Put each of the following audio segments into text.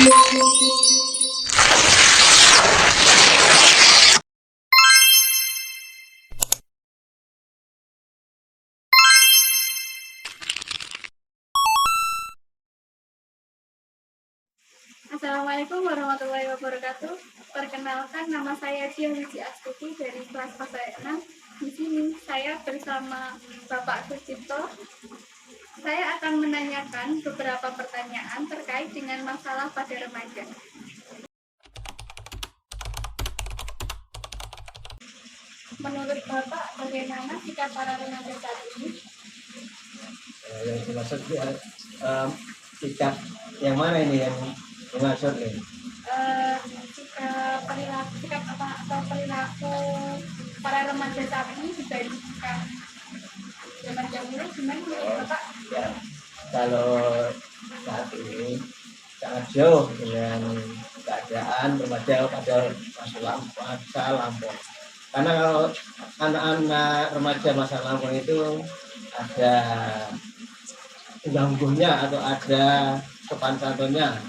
Assalamualaikum warahmatullahi wabarakatuh. Perkenalkan, nama saya Cia Wiji Astuti dari kelas pasal 6. Di sini saya bersama Bapak Sucipto. Saya akan menanyakan beberapa pertanyaan terkait dengan masalah pada remaja. Menurut Bapak, bagaimana sikap para remaja saat ini? Yang dimaksud sikap yang mana ini yang dimaksud nih? Sikap apa atau perilaku para remaja saat ini dibandingkan zaman dahulu gimana menurut Bapak? Ya, kalau saat ini sangat jauh dengan keadaan remaja pada masa lampau. Karena kalau anak-anak remaja masa lampau itu ada ungguhnya atau ada sopan santunnya,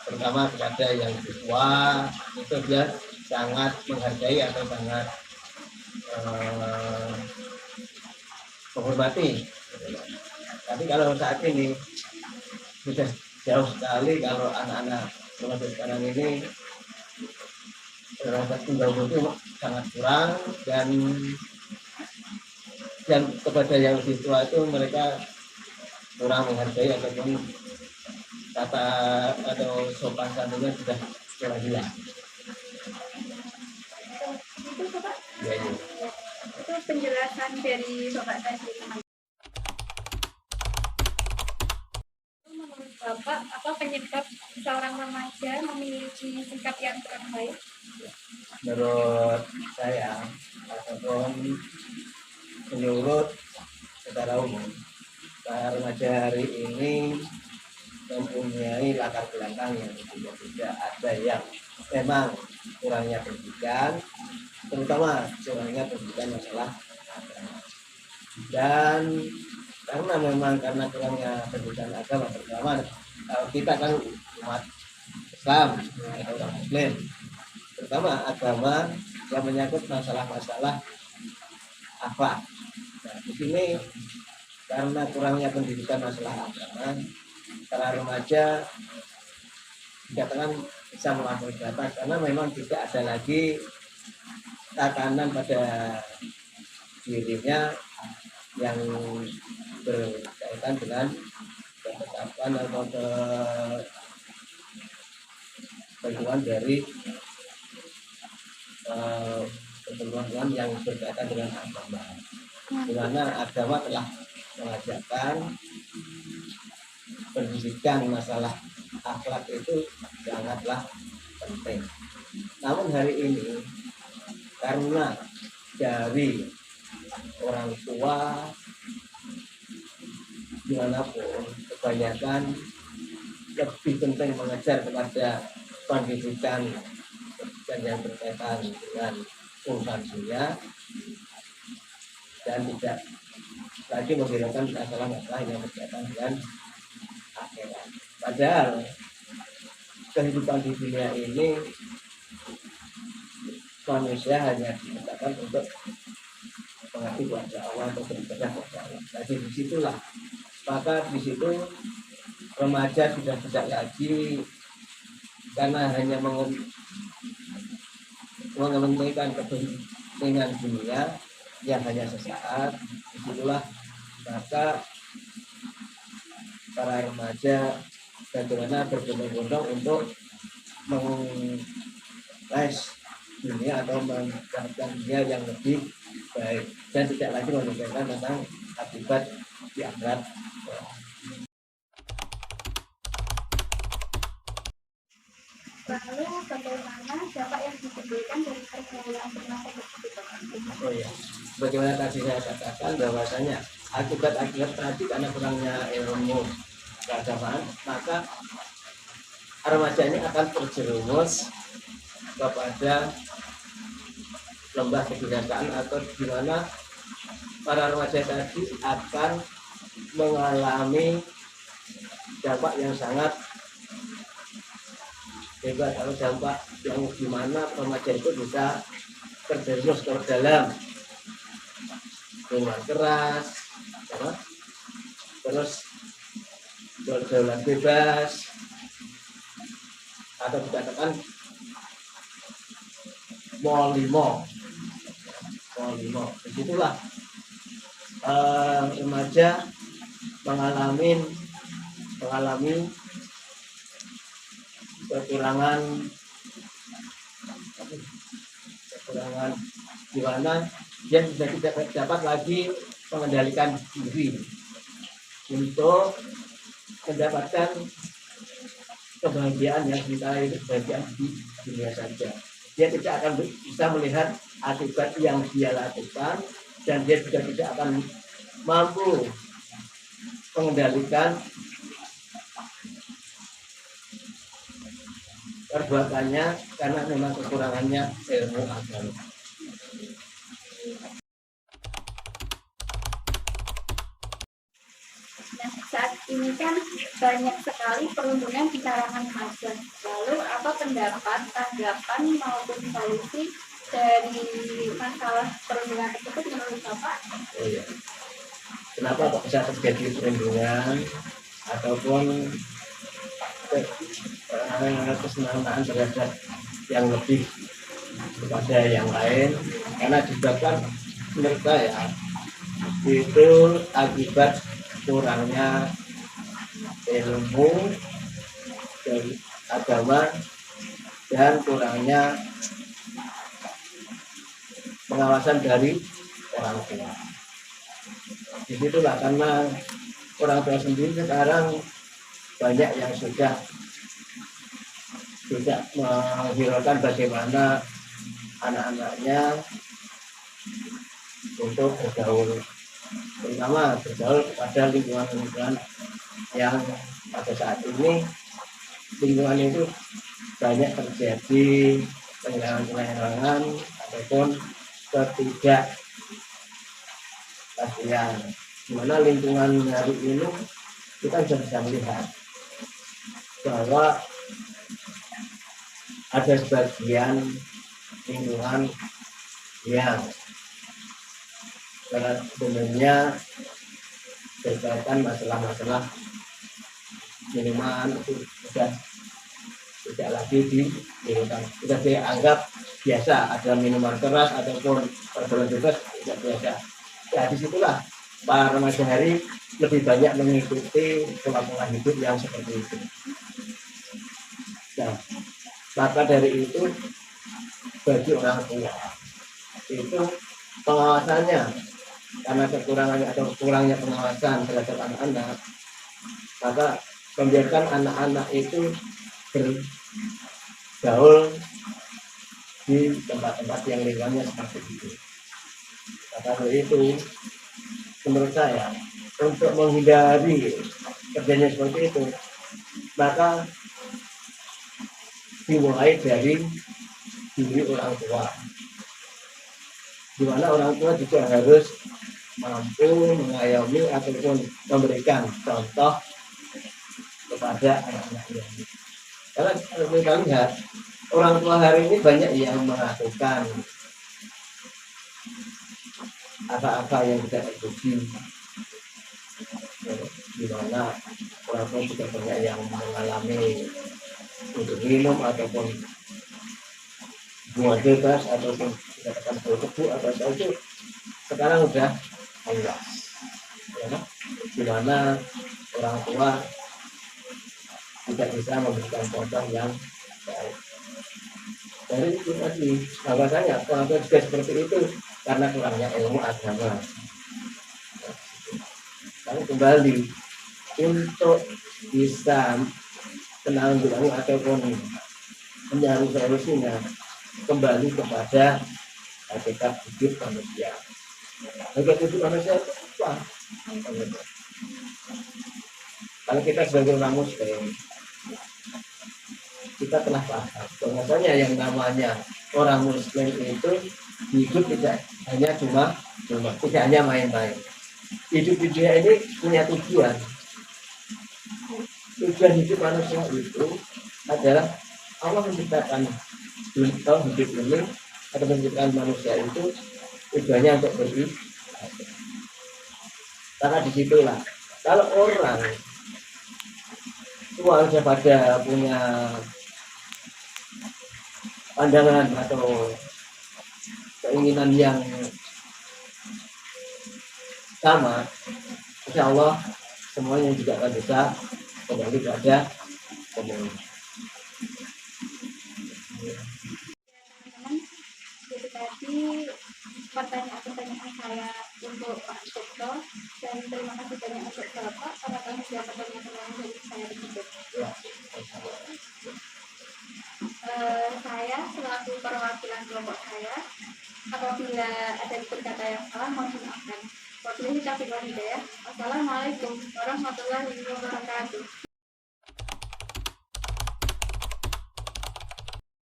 terutama kepada yang tua, itu dia sangat menghargai atau sangat menghormati. Tapi kalau saat ini sudah jauh sekali, kalau anak-anak remaja sekarang ini rasa tunggal itu sangat kurang, dan kepada yang lebih tua itu mereka kurang menghargai ataupun kata atau sopan santunnya sudah kurang hilang. Itu Bapak? Ya, ya. Itu penjelasan dari Bapak tadi. Menurut Bapak, apa penyebab seorang remaja memiliki sikap yang kurang baik? Menurut saya ataupun menurut secara umum, para remaja hari ini mempunyai latar belakang yang berbeda. Ada yang memang kurangnya pendidikan, terutama kurangnya pendidikan masalah agama. Dan karena kurangnya pendidikan agama, terutama kita kan umat Islam atau orang Muslim, terutama agama yang menyangkut masalah-masalah akhlak. Nah, di sini karena kurangnya pendidikan masalah agama, para remaja dikatakan bisa melampaui batas karena memang tidak ada lagi tatanan pada dirinya yang berkaitan dengan ketetapan atau ketentuan dari ketentuan yang berkaitan dengan agama, di mana agama telah mengajarkan pendidikan masalah akhlak itu sangatlah penting. Namun hari ini karena dari orang tua dimanapun kebanyakan lebih penting mengajar kepada pendidikan yang berkaitan dengan urusan dunia dan tidak lagi menghiraukan masalah-masalah yang berkaitan dengan akhirat. Padahal kehidupan di dunia ini manusia hanya diciptakan untuk mengabdi kepada Allah atau beribadah kepada Allah. Jadi disitulah, maka di situ remaja sudah tidak lagi karena hanya mengementingkan kepentingan dunia yang hanya sesaat. Disitulah maka para remaja bagaimana berbondong-bondong untuk mengles dunia atau mendapatkan dunia yang lebih baik dan tidak lagi memikirkan tentang akibat di akhirat. Lalu bagaimana dampak yang ditimbulkan dari pergaulan remaja tersebut? Oh ya, bagaimana tadi saya katakan bahwasanya akibat-akibat tadi karena kurangnya ilmu keagamaan, maka remaja ini akan terjerumus kepada lembah kedurhakaan atau di mana para remaja tadi akan mengalami dampak yang sangat bebas atau dampak yang dimana remaja itu bisa terjerumus ke dalam minuman keras, ya, terus pergaulan bebas, atau dikatakan molimo. Disitulah remaja mengalami kekurangan di mana dia sudah tidak dapat lagi mengendalikan diri untuk mendapatkan kebahagiaan yang kita itu kebahagiaan di dunia saja. Dia tidak akan bisa melihat akibat yang dia lakukan, dan dia juga tidak akan mampu mengendalikan perbuatannya karena memang kekurangannya ilmu agama. Nah, saat ini kan banyak sekali perundungan di kalangan remaja. Lalu apa pendapat, tanggapan maupun solusi dari masalah perundungan tersebut menurut Bapak? Oh iya. Kenapa kok bisa terjadi perundungan ataupun kesenangan terhadap yang lebih kepada yang lain? Karena disebabkan menurut saya itu akibat kurangnya ilmu dari agama dan kurangnya pengawasan dari orang tua. Disitulah karena orang tua sendiri sekarang banyak yang sudah tidak menghiraukan bagaimana anak-anaknya untuk bergaul, terutama bergaul pada lingkungan yang pada saat ini lingkungan itu banyak terjadi penyelewengan ataupun ketidakpastian. Di mana lingkungan hari ini kita bisa melihat bahwa ada sebagian lingkungan yang sebenarnya berkaitan masalah-masalah minuman itu sudah tidak lagi diminum, sudah dianggap biasa. Ada minuman keras ataupun pergaulan bebas tidak biasa. Ya disitulah para remaja hari lebih banyak mengikuti pola-pola hidup yang seperti itu. Nah, maka dari itu bagi orang tua itu pengawasannya, karena kekurangannya atau kurangnya pengawasan terhadap anak-anak, maka membiarkan anak-anak itu bergaul di tempat-tempat yang lingkungannya seperti itu. Maka dari itu menurut saya untuk menghindari terjadinya seperti itu, maka dimulai dari diri orang tua, di mana orang tua juga harus mampu mengayomi ataupun memberikan contoh kepada anak-anaknya. Karena kita lihat orang tua hari ini banyak yang melakukan apa-apa yang tidak terpuji, di mana orang tua juga banyak yang mengalami untuk minum ataupun buah bebas ataupun dikatakan berkebu atau itu sekarang udah enggak, ya, di mana orang tua tidak bisa memberikan contoh yang baik. Dari itu tadi bahwasanya orang tua juga seperti itu karena kurangnya ilmu agama. Lalu kembali untuk bisa menanggulangi ataupun mencari solusinya kembali kepada hakikat hidup manusia. Hakikat hidup manusia itu apa? Kalau kita sebagai orang muslim, kita telah paham bahwasanya yang namanya orang muslim itu hidup tidak hanya tidak hanya main-main. Hidup di dunia ini punya tujuan. Tujuan hidup manusia itu adalah Allah menciptakan hidup ini atau menciptakan manusia itu tujuannya untuk beribadah. Karena disitulah kalau orang tua sudah pada punya pandangan atau keinginan yang sama, insya Allah semuanya juga akan bisa kembali pada komunitas. Teman-teman, itu tadi pertanyaan-pertanyaan saya untuk Pak Cipto, dan terima kasih banyak untuk Bapak karena kami sudah pertanyaan dari saya tersebut. Saya selaku perwakilan kelompok saya, apabila ada berkata yang salah mohon dimaafkan. Wabillahi taufiq wal hidayah. Wassalamualaikum warahmatullahi wabarakatuh.